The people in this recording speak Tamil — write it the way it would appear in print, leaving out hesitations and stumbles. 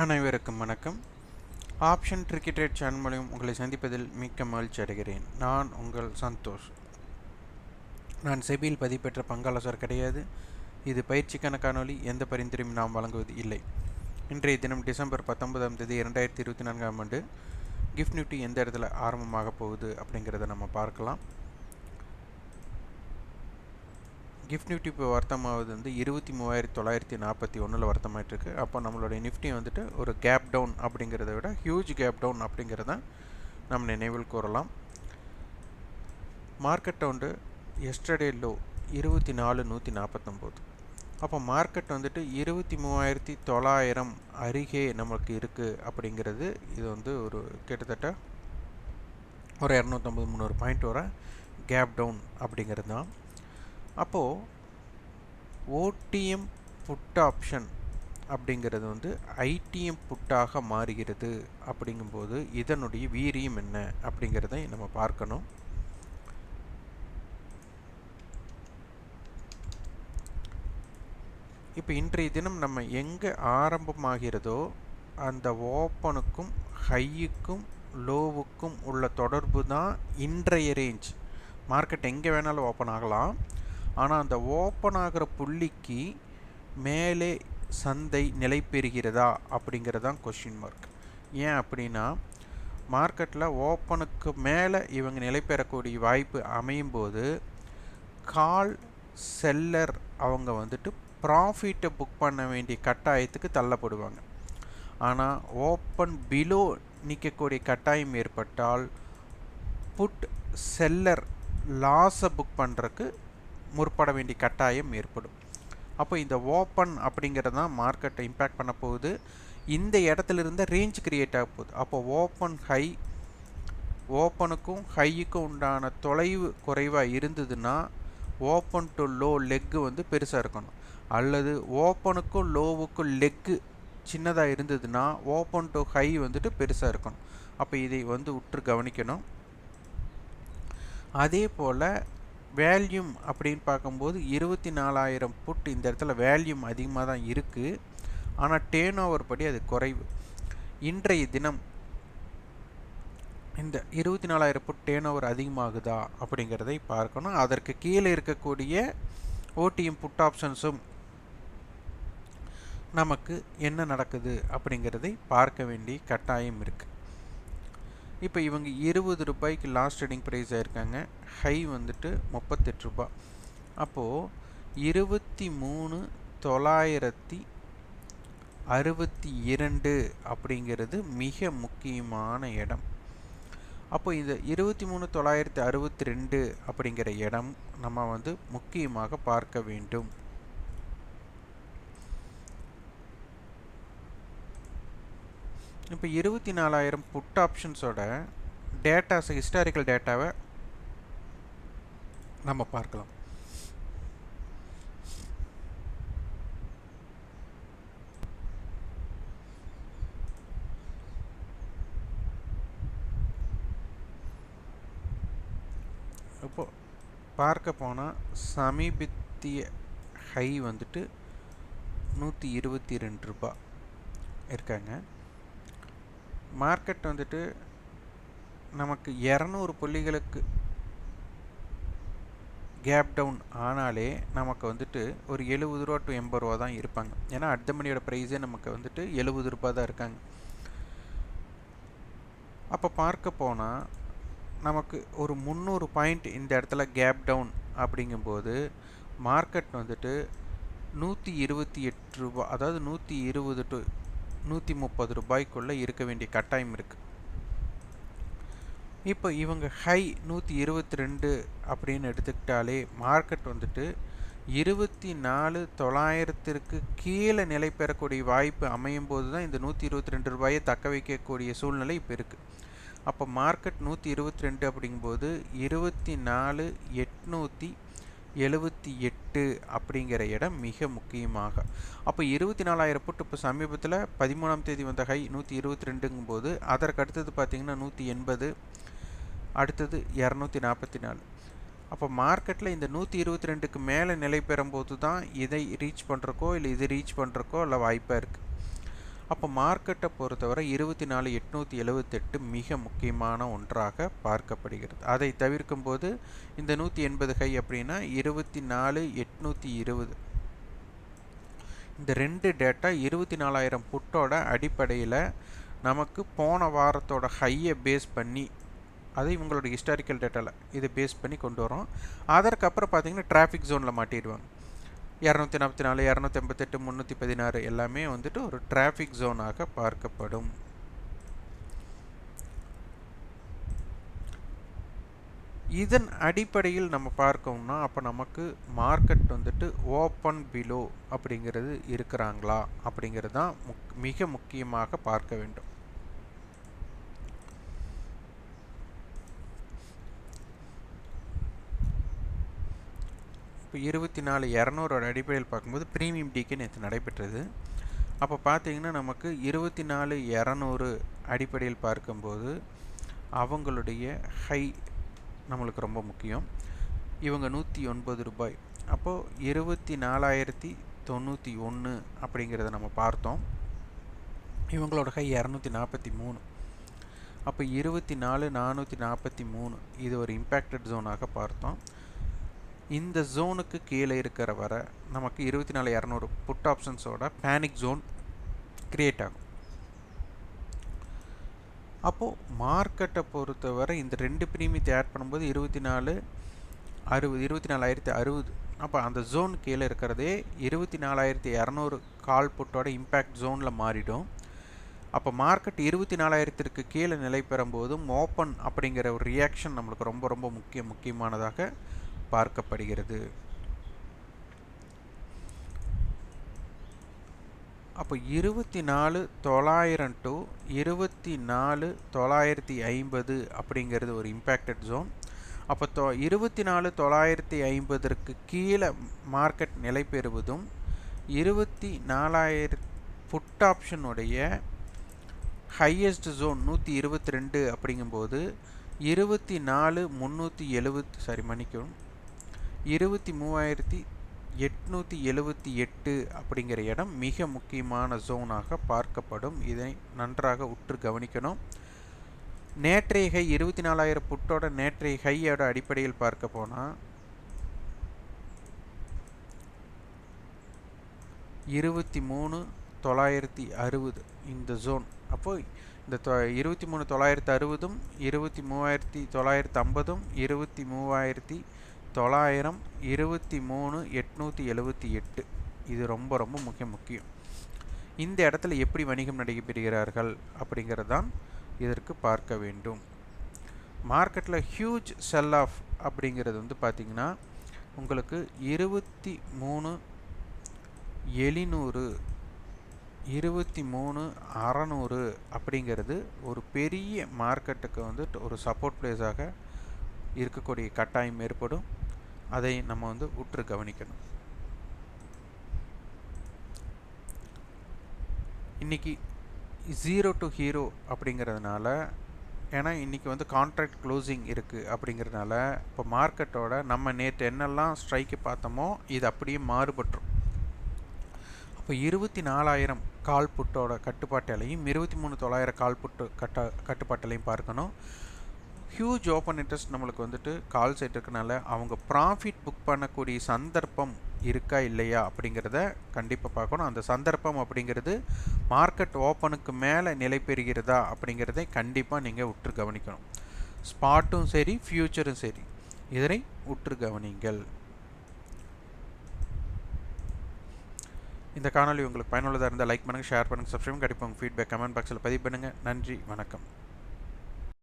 அனைவருக்கும் வணக்கம். ஆப்ஷன் ட்ரிக்கி ட்ரேட் சேனல் மூலம் உங்களை சந்திப்பதில் மிக்க மகிழ்ச்சி அடைகிறேன். நான் உங்கள் சந்தோஷ். நான் செபியில் பதிவு பெற்ற பங்காளர் கிடையாது. இது பயிற்சிக்கான காணொலி. எந்த பரிந்துரையும் நாம் வழங்குவது இல்லை. இன்றைய தினம் டிசம்பர் 19ஆம் தேதி 2024ஆம் ஆண்டு கிஃப்ட் நிஃப்டி எந்த இடத்துல ஆரம்பமாக போகுது அப்படிங்கிறத நம்ம பார்க்கலாம். கிஃப்ட் நிஃப்டி இப்போ வர்த்தமாவது 23,941 வர்த்தமாயிட்டு இருக்கு. அப்போ நம்மளுடைய நிஃப்டி வந்துட்டு ஒரு கேப் டவுன் அப்படிங்கிறத விட ஹியூஜ் கேப் டவுன் அப்படிங்கிறத நம்ம நினைவில் கூறலாம். மார்க்கெட் வந்து எஸ்டர்டே லோ 24,149. அப்போ மார்க்கெட் வந்துட்டு 23,900 அருகே நமக்கு இருக்குது அப்படிங்கிறது. இது ஒரு கிட்டத்தட்ட ஒரு 250-300 பாயிண்ட் வர கேப் டவுன் அப்படிங்கிறது தான். அப்போது ஓடிஎம் புட் ஆப்ஷன் அப்படிங்கிறது ஐடிஎம் புட்டாக மாறுகிறது. அப்படிங்கும்போது இதனுடைய வீரியம் என்ன அப்படிங்கிறத நம்ம பார்க்கணும். இப்போ இன்றைய தினம் நம்ம எங்கே ஆரம்பமாகிறதோ அந்த ஓப்பனுக்கும் ஹையுக்கும் லோவுக்கும் உள்ள தொடர்பு தான் இன்றைய ரேஞ்ச். மார்க்கெட் எங்கே வேணாலும் ஓப்பன் ஆகலாம். ஆனால் அந்த ஓப்பன் ஆகிற புள்ளிக்கு மேலே சந்தை நிலை பெறுகிறதா அப்படிங்கிறதான் கொஸ்டின் மார்க். ஏன் அப்படின்னா மார்க்கெட்டில் ஓப்பனுக்கு மேலே இவங்க நிலை பெறக்கூடிய வாய்ப்பு அமையும் போது கால் செல்லர் அவங்க ப்ராஃபிட்டை புக் பண்ண வேண்டிய கட்டாயத்துக்கு தள்ளப்படுவாங்க. ஆனால் ஓப்பன் பிலோ நிற்கக்கூடிய கட்டாயம் ஏற்பட்டால் புட் செல்லர் லாஸை புக் பண்ணுறதுக்கு முற்பட வேண்டிய கட்டாயம் ஏற்படும். அப்போ இந்த ஓப்பன் அப்படிங்கிறது தான் மார்க்கெட்டை இம்பேக்ட் பண்ண போகுது. இந்த இடத்துல இருந்த ரேஞ்ச் கிரியேட் ஆக போகுது. அப்போ ஓப்பனுக்கும் ஹையுக்கும் உண்டான தொலைவு குறைவாக இருந்ததுன்னா ஓப்பன் டு லோ லெக்கு பெருசாக இருக்கணும். அல்லது ஓப்பனுக்கும் லோவுக்கும் லெக்கு சின்னதாக இருந்ததுன்னா ஓப்பன் டு ஹை பெருசாக இருக்கணும். அப்போ இதை உற்று கவனிக்கணும். அதே போல் வேல்யூம் அப்படின்னு பார்க்கும்போது 24,000 புட் இந்த இடத்துல வேல்யூம் அதிகமாக தான் இருக்குது. ஆனால் டேர்ன் ஓவர் படி அது குறைவு. இன்றைய தினம் இந்த 24,000 புட் டேர்ன் ஓவர் அதிகமாகுதா அப்படிங்கிறதை பார்க்கணும். அதற்கு கீழே இருக்கக்கூடிய ஓடிஎம் புட் ஆப்ஷன்ஸும் நமக்கு என்ன நடக்குது அப்படிங்கிறதை பார்க்க வேண்டிய கட்டாயம் இருக்குது. இப்போ இவங்க 20 ரூபாய்க்கு லாஸ்ட் ட்ரேடிங் ப்ரைஸ் ஆயிருக்காங்க. ஹை 38 ரூபாய். அப்போது 23,962 அப்படிங்கிறது மிக முக்கியமான இடம். அப்போ இந்த 23,962 அப்படிங்கிற இடம் நம்ம முக்கியமாக பார்க்க வேண்டும். இப்போ 24,000 புட் ஆப்ஷன்ஸோட டேட்டாஸ் ஹிஸ்டாரிக்கல் டேட்டாவை நம்ம பார்க்கலாம். இப்போ பார்க்க போனால் சமீபத்திய ஹை 122 ரூபாய் இருக்காங்க. மார்க்கெட் நமக்கு 200 புள்ளிகளுக்கு கேப் டவுன் ஆனாலே நமக்கு ஒரு 70 ரூபா டு 80 ரூபா தான் இருப்பாங்க. ஏன்னா அடுத்த மணியோட ப்ரைஸே நமக்கு 70 ரூபா தான் இருக்காங்க. அப்போ பார்க்க போனால் நமக்கு ஒரு 300 பாயிண்ட் இந்த இடத்துல கேப் டவுன் அப்படிங்கும்போது மார்க்கெட் 128 ரூபா, அதாவது 120 டு 130 ரூபாய்க்குள்ளே இருக்க வேண்டிய கட்டாயம் இருக்குது. இப்போ இவங்க ஹை 122 அப்படின்னு எடுத்துக்கிட்டாலே மார்க்கெட் 24,900 கீழே நிலை பெறக்கூடிய வாய்ப்பு அமையும் போது தான் இந்த 122 ரூபாயை தக்க வைக்கக்கூடிய சூழ்நிலை இப்போ இருக்குது. அப்போ மார்க்கெட் 122 அப்படிங்கும்போது 24,878 அப்படிங்கிற இடம் மிக முக்கியமாக. அப்போ 24,000 புட் இப்போ சமீபத்தில் 13ஆம் தேதி வந்த ஹை 122ங்கும்போது அதற்கு அடுத்தது பார்த்திங்கன்னா 180, அடுத்தது 244. அப்போ மார்க்கெட்டில் இந்த 122க்கு மேலே நிலை பெறும்போது தான் இதை ரீச் பண்ணுறக்கோ இல்லை இது ரீச் பண்ணுறக்கோ இல்லை வாய்ப்பாக இருக்குது. அப்போ மார்க்கெட்டை பொறுத்தவரை 24,878 மிக முக்கியமான ஒன்றாக பார்க்கப்படுகிறது. அதை தவிர்க்கும் போது இந்த 180 ஹை அப்படின்னா 24,820. இந்த ரெண்டு டேட்டா 24,000 புட்டோட அடிப்படையில் நமக்கு போன வாரத்தோட ஹையை பேஸ் பண்ணி, அது இவங்களோட ஹிஸ்டாரிக்கல் டேட்டாவில் இதை பேஸ் பண்ணி கொண்டு வரோம். அதற்கப்புறம் பார்த்தீங்கன்னா டிராஃபிக் ஜோனில் மாட்டிடுவாங்க. 244, 288, 316 எல்லாமே வந்துட்டு ஒரு டிராஃபிக் ஜோனாக பார்க்கப்படும். இதன் அடிப்படையில் நம்ம பார்க்கணும்னா அப்போ நமக்கு மார்க்கெட் வந்துட்டு ஓப்பன் பிலோ அப்படிங்கிறது இருக்கிறாங்களா அப்படிங்கிறது தான் மிக முக்கியமாக பார்க்க வேண்டும். இப்போ 24,200 அடிப்படையில் பார்க்கும்போது ப்ரீமியம் டிகே நேற்று நடைபெற்றது. அப்போ பார்த்தீங்கன்னா நமக்கு 24,200 அடிப்படையில் பார்க்கும்போது அவங்களுடைய ஹை நம்மளுக்கு ரொம்ப முக்கியம். இவங்க 109 ரூபாய். அப்போது 24,091 அப்படிங்கிறத நம்ம பார்த்தோம். இவங்களோட ஹை 243. அப்போ 24,443 இது ஒரு இம்பேக்டட் ஜோனாக பார்த்தோம். இந்த ஜோனுக்கு கீழே இருக்கிற வர நமக்கு 24,200 புட் ஆப்ஷன்ஸோட பேனிக் ஜோன் கிரியேட் ஆகும். அப்போது மார்க்கெட்டை பொறுத்தவரை இந்த ரெண்டு ப்ரீமியத்தை ஆட் பண்ணும்போது 24,060. அப்போ அந்த ஜோன் கீழே இருக்கிறதே 24,200 கால் புட்டோட இம்பேக்ட் ஜோனில் மாறிடும். அப்போ மார்க்கெட் 24,000க்கு கீழே நிலை பெறும்போதும் ஓப்பன் அப்படிங்கிற ஒரு ரியாக்ஷன் நம்மளுக்கு ரொம்ப ரொம்ப முக்கியமானதாக பார்க்கப்படுகிறது. அப்போ 24,900 டு 24,950 அப்படிங்கிறது ஒரு இம்பேக்டட் ஜோன். அப்போ 24,950க்கு கீழே மார்க்கெட் நிலை பெறுவதும் 24,000 புட் ஆப்ஷனுடைய ஹையஸ்ட் ஜோன் 122 அப்படிங்கும்போது 23,878 அப்படிங்கிற இடம் மிக முக்கியமான ஜோனாக பார்க்கப்படும். இதை நன்றாக உற்று கவனிக்கணும். நேற்றைய ஹை 24,000 புட்டோட நேற்றைய ஹையோட அடிப்படையில் பார்க்க போனால் 23,960 இந்த ஜோன். அப்போது இந்த 23,960ம் 23,950ம் 23,900 23,878 இது ரொம்ப ரொம்ப முக்கியம். இந்த இடத்துல எப்படி வணிகம் நடைபெறுகிறார்கள் அப்படிங்கிறது தான் இதற்கு பார்க்க வேண்டும். மார்க்கெட்டில் ஹியூஜ் செல் ஆஃப் அப்படிங்கிறது வந்து பார்த்திங்கன்னா உங்களுக்கு 23,700 23,600 அப்படிங்கிறது ஒரு பெரிய மார்க்கெட்டுக்கு வந்து ஒரு சப்போர்ட் பிளேஸாக இருக்கக்கூடிய கட்டாயம் ஏற்படும். அதை நம்ம வந்து உற்று கவனிக்கணும். இன்றைக்கி 0 to ஹீரோ அப்படிங்கிறதுனால, ஏன்னா இன்றைக்கி வந்து கான்ட்ராக்ட் க்ளோசிங் இருக்குது அப்படிங்கிறதுனால இப்போ மார்க்கெட்டோட நம்ம நேற்று என்னெல்லாம் ஸ்ட்ரைக்கு பார்த்தோமோ இது அப்படியே மாறுபட்டுரும். அப்போ 24,000 கால் புட்டோட கட்டுப்பாட்டிலையும் 23,900 கால் புட்டு கட்டுப்பாட்டிலையும் பார்க்கணும். ஹியூஜ் ஓப்பன் இன்ட்ரெஸ்ட் நம்மளுக்கு வந்துட்டு கால் சைட் இருக்கனால அவங்க ப்ராஃபிட் புக் பண்ணக்கூடிய சந்தர்ப்பம் இருக்கா இல்லையா அப்படிங்கிறத கண்டிப்பாக பார்க்கணும். அந்த சந்தர்ப்பம் அப்படிங்கிறது மார்க்கெட் ஓப்பனுக்கு மேலே நிலை பெறுகிறதா அப்படிங்கிறதை கண்டிப்பாக நீங்கள் உற்று கவனிக்கணும். ஸ்பாட்டும் சரி ஃப்யூச்சரும் சரி இதனை உற்று கவனிங்கள். இந்த காணொலி உங்களுக்கு பயனுள்ளதாக இருந்தால் லைக் பண்ணுங்கள், ஷேர் பண்ணுங்கள், சப்ஸ்கிரைப் கண்டிப்பாக உங்கள் ஃபீட்பேக் கமெண்ட் பாக்ஸில் பதிவு பண்ணுங்கள். நன்றி, வணக்கம்.